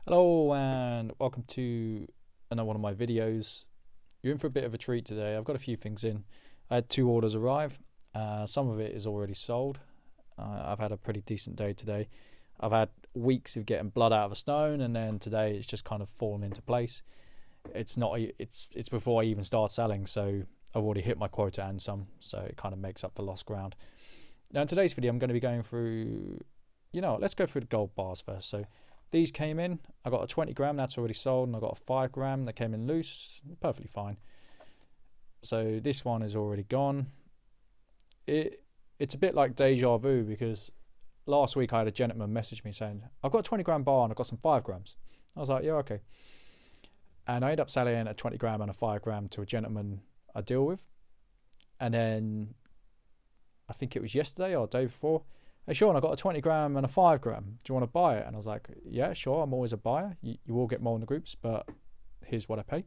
Hello and welcome to another one of my videos. You're in for a bit of a treat today. I've got a few things in. I had 2 orders arrive. Some of it is already sold. I've had a pretty decent day today. I've had weeks of getting blood out of a stone, and then today it's just kind of fallen into place. It's before I even start selling, so I've already hit my quota and some, so it kind of makes up for lost ground. Now in today's video I'm going to be going through, let's go through the gold bars first. So these came in. I got a 20 gram, that's already sold, and I got a 5 gram that came in loose, perfectly fine. So this one is already gone. It's a bit like deja vu, because last week I had a gentleman message me saying, I've got a 20 gram bar and I've got some 5 grams. I was like, yeah, okay. And I ended up selling a 20 gram and a 5 gram to a gentleman I deal with. And then I think it was yesterday or the day before, hey Sean, I got a 20 gram and a 5 gram. Do you want to buy it? And I was like, yeah, sure. I'm always a buyer. You will get more in the groups, but here's what I pay.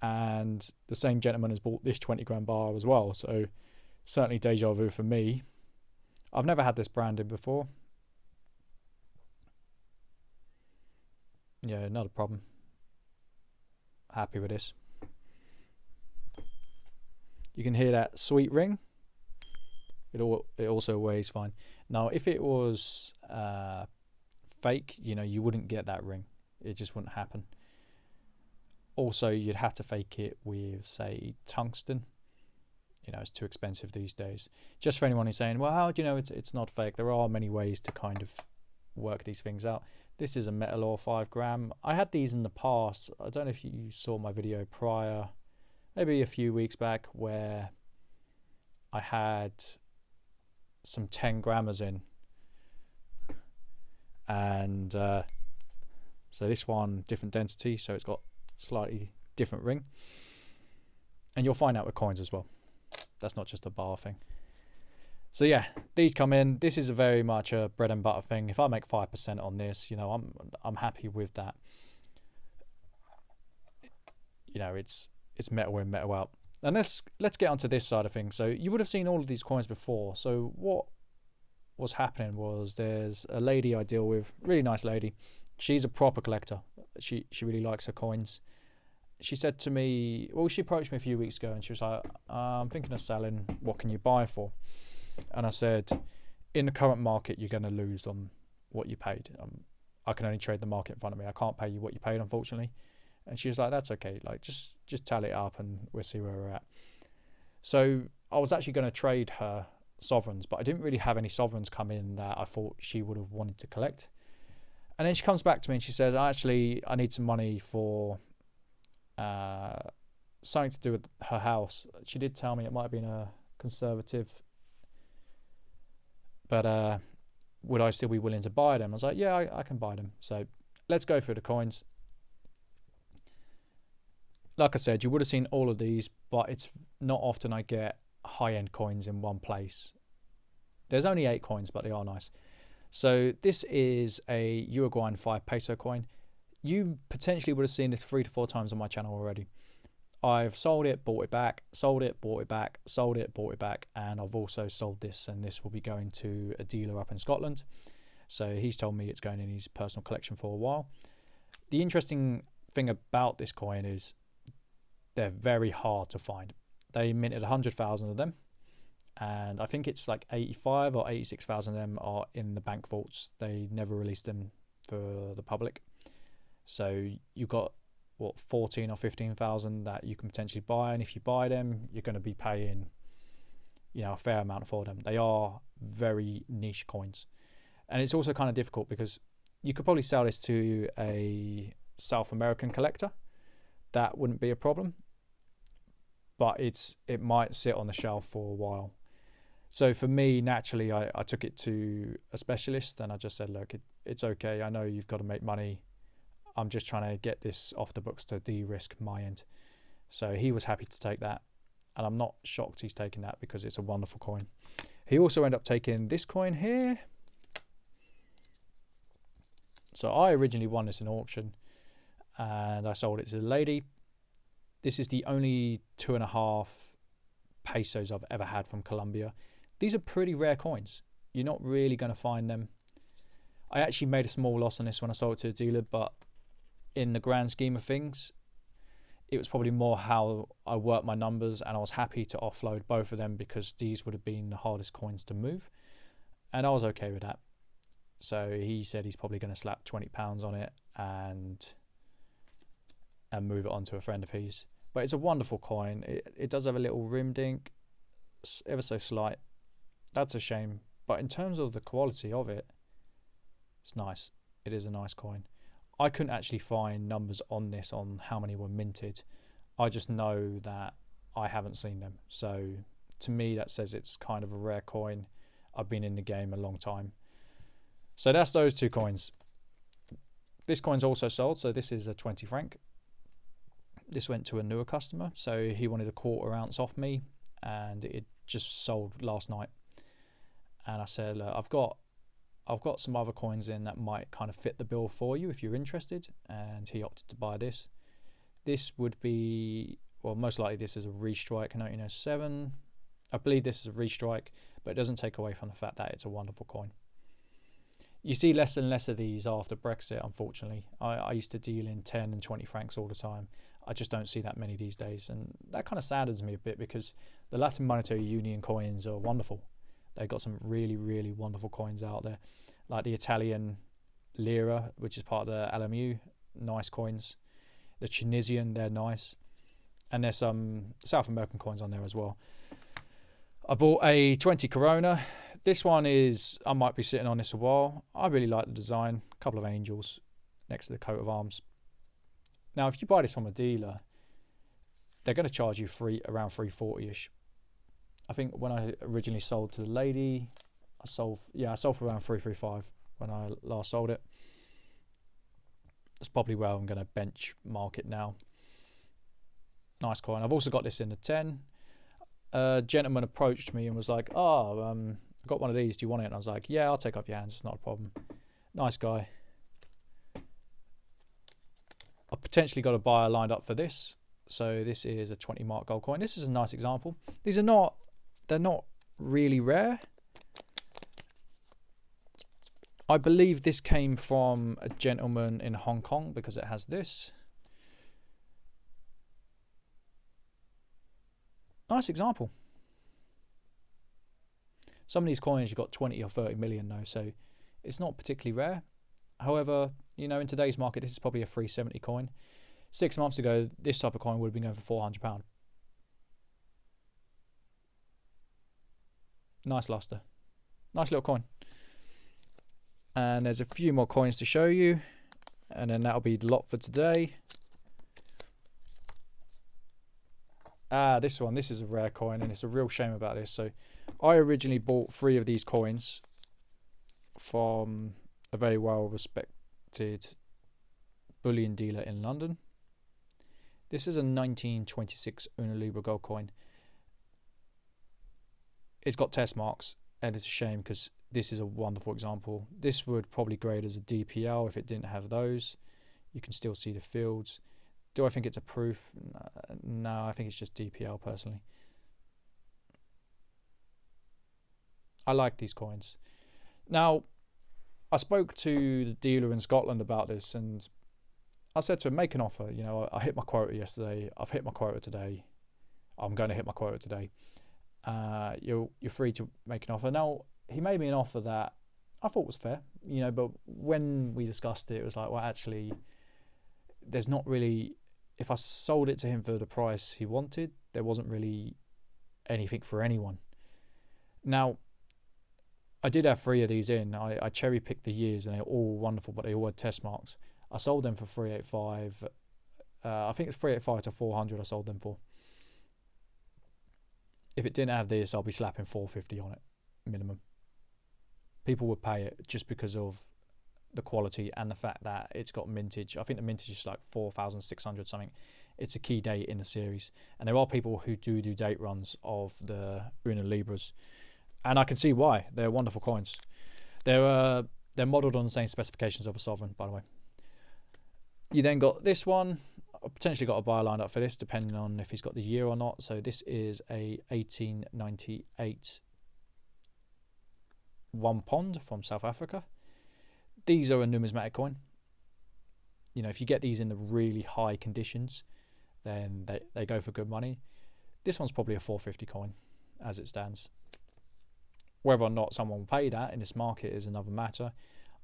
And the same gentleman has bought this 20 gram bar as well. So certainly deja vu for me. I've never had this branded before. Yeah, not a problem. Happy with this. You can hear that sweet ring. It also weighs fine. Now, if it was fake, you wouldn't get that ring. It just wouldn't happen. Also, you'd have to fake it with, say, tungsten. It's too expensive these days. Just for anyone who's saying, well, how do you know it's not fake? There are many ways to kind of work these things out. This is a metal ore 5 gram. I had these in the past. I don't know if you saw my video prior, maybe a few weeks back, where I had some 10 grammers in, and so this one different density, so it's got slightly different ring, and you'll find out with coins as well. That's not just a bar thing. So yeah, these come in. This is very much a bread and butter thing. If I make 5% on this, I'm happy with that. It's metal in, metal out. And let's get onto this side of things. So you would have seen all of these coins before. So what was happening was, there's a lady I deal with, really nice lady. She's a proper collector. She really likes her coins. She said to me, well, she approached me a few weeks ago and she was like, I'm thinking of selling. What can you buy for? And I said, in the current market, you're going to lose on what you paid. I can only trade the market in front of me. I can't pay you what you paid, unfortunately. And she was like, that's okay. Like, just tally it up and we'll see where we're at. So I was actually going to trade her sovereigns, but I didn't really have any sovereigns come in that I thought she would have wanted to collect. And then she comes back to me and she says, actually, I need some money for something to do with her house. She did tell me it might have been a conservative, but would I still be willing to buy them? I was like, yeah, I can buy them. So let's go through the coins. Like I said, you would have seen all of these, but it's not often I get high-end coins in one place. There's only 8 coins, but they are nice. So this is a Uruguayan 5 peso coin. You potentially would have seen this 3 to 4 times on my channel already. I've sold it, bought it back, sold it, bought it back, sold it, bought it back, and I've also sold this, and this will be going to a dealer up in Scotland. So he's told me it's going in his personal collection for a while. The interesting thing about this coin is they're very hard to find. They minted 100,000 of them, and I think it's like 85 or 86,000 of them are in the bank vaults. They never released them for the public. So you've got, 14 or 15,000 that you can potentially buy, and if you buy them, you're going to be paying, a fair amount for them. They are very niche coins, and it's also kind of difficult because you could probably sell this to a South American collector. That wouldn't be a problem, but it might sit on the shelf for a while. So for me, naturally, I took it to a specialist, and I just said, look, it's okay. I know you've got to make money. I'm just trying to get this off the books to de-risk my end. So he was happy to take that, and I'm not shocked he's taking that because it's a wonderful coin. He also ended up taking this coin here. So I originally won this in auction, and I sold it to the lady. This is the only 2.5 pesos I've ever had from Colombia. These are pretty rare coins. You're not really going to find them. I actually made a small loss on this when I sold it to a dealer, but in the grand scheme of things, it was probably more how I worked my numbers, and I was happy to offload both of them because these would have been the hardest coins to move, and I was okay with that. So he said he's probably going to slap £20 on it and move it on to a friend of his. But it's a wonderful coin. It does have a little rim dink, ever so slight. That's a shame. But in terms of the quality of it, it's nice. It is a nice coin. I couldn't actually find numbers on this on how many were minted. I just know that I haven't seen them. So to me, that says it's kind of a rare coin. I've been in the game a long time. So that's those two coins. This coin's also sold. So this is a 20 franc. This went to a newer customer. So he wanted a 1/4 ounce off me, and it just sold last night. And I said, look, I've got some other coins in that might kind of fit the bill for you if you're interested. And he opted to buy this. This would be, well, most likely this is a restrike 1907. I believe this is a restrike, but it doesn't take away from the fact that it's a wonderful coin. You see less and less of these after Brexit, unfortunately. I used to deal in 10 and 20 francs all the time. I just don't see that many these days. And that kind of saddens me a bit because the Latin Monetary Union coins are wonderful. They've got some really, really wonderful coins out there. Like the Italian lira, which is part of the LMU. Nice coins. The Tunisian, they're nice. And there's some South American coins on there as well. I bought a 20 Corona. This one is, I might be sitting on this a while. I really like the design. A couple of angels next to the coat of arms. Now, if you buy this from a dealer, they're going to charge you around 340-ish. I think when I originally sold to the lady, I sold for around 335 when I last sold it. That's probably where I'm going to benchmark it now. Nice coin. I've also got this in the 10. A gentleman approached me and was like, I've got one of these, do you want it? And I was like, yeah, I'll take off your hands, it's not a problem. Nice guy. I've potentially got a buyer lined up for this. So this is a 20 mark gold coin. This is a nice example. They're not really rare. I believe this came from a gentleman in Hong Kong because it has this. Nice example. Some of these coins you've got 20 or 30 million though, so it's not particularly rare. However, in today's market, this is probably a 370 coin. 6 months ago, this type of coin would have been going for £400. Nice luster. Nice little coin. And there's a few more coins to show you. And then that'll be the lot for today. This one. This is a rare coin, and it's a real shame about this. So I originally bought 3 of these coins from a very well-respected bullion dealer in London. This is a 1926 Luba gold coin. It's got test marks, and it's a shame because this is a wonderful example. This would probably grade as a DPL if it didn't have those. You can still see the fields. Do I think it's a proof? No, I think it's just DPL personally. I like these coins. Now, I spoke to the dealer in Scotland about this, and I said to him, make an offer. I hit my quota yesterday. I've hit my quota today. I'm going to hit my quota today. You're free to make an offer. Now, he made me an offer that I thought was fair, but when we discussed it, it was like, well, actually, there's not really, if I sold it to him for the price he wanted, there wasn't really anything for anyone. Now, I did have 3 of these in. I cherry picked the years, and they're all wonderful, but they all had test marks. I sold them for 385. I think it's 385 to 400 I sold them for. If it didn't have this, I'll be slapping 450 on it, minimum. People would pay it just because of the quality and the fact that it's got mintage. I think the mintage is like 4,600 something. It's a key date in the series. And there are people who do date runs of the Una Libras. And I can see why. They're wonderful coins. They're modelled on the same specifications of a sovereign, by the way. You then got this one. I potentially got a buyer lined up for this, depending on if he's got the year or not. So this is a 1898 1 pond from South Africa. These are a numismatic coin. You know, if you get these in the really high conditions, then they go for good money. This one's probably a 450 coin as it stands. Whether or not someone will pay that in this market is another matter.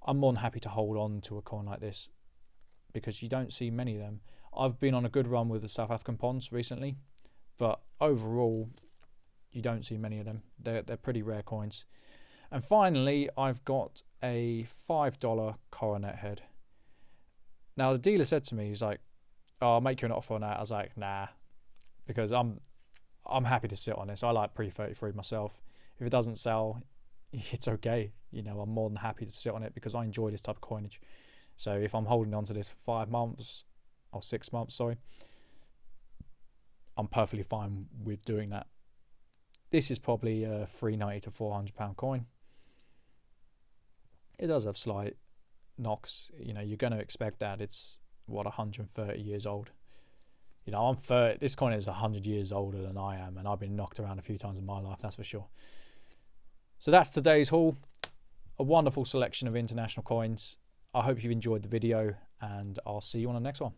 I'm more than happy to hold on to a coin like this because you don't see many of them. I've been on a good run with the South African ponds recently, but overall, you don't see many of them. They're pretty rare coins. And finally, I've got a $5 coronet head. Now, the dealer said to me, he's like, "Oh, I'll make you an offer on that." I was like, "Nah," because I'm happy to sit on this. I like pre-33 myself. If it doesn't sell, it's okay. You know, I'm more than happy to sit on it because I enjoy this type of coinage. So if I'm holding on to this for 5 months or 6 months, sorry, I'm perfectly fine with doing that. This is probably a £390 to £400 coin. It does have slight knocks. You know, you're going to expect that. It's, 130 years old. You know, I'm 30. This coin is 100 years older than I am, and I've been knocked around a few times in my life, that's for sure. So that's today's haul. A wonderful selection of international coins. I hope you've enjoyed the video, and I'll see you on the next one.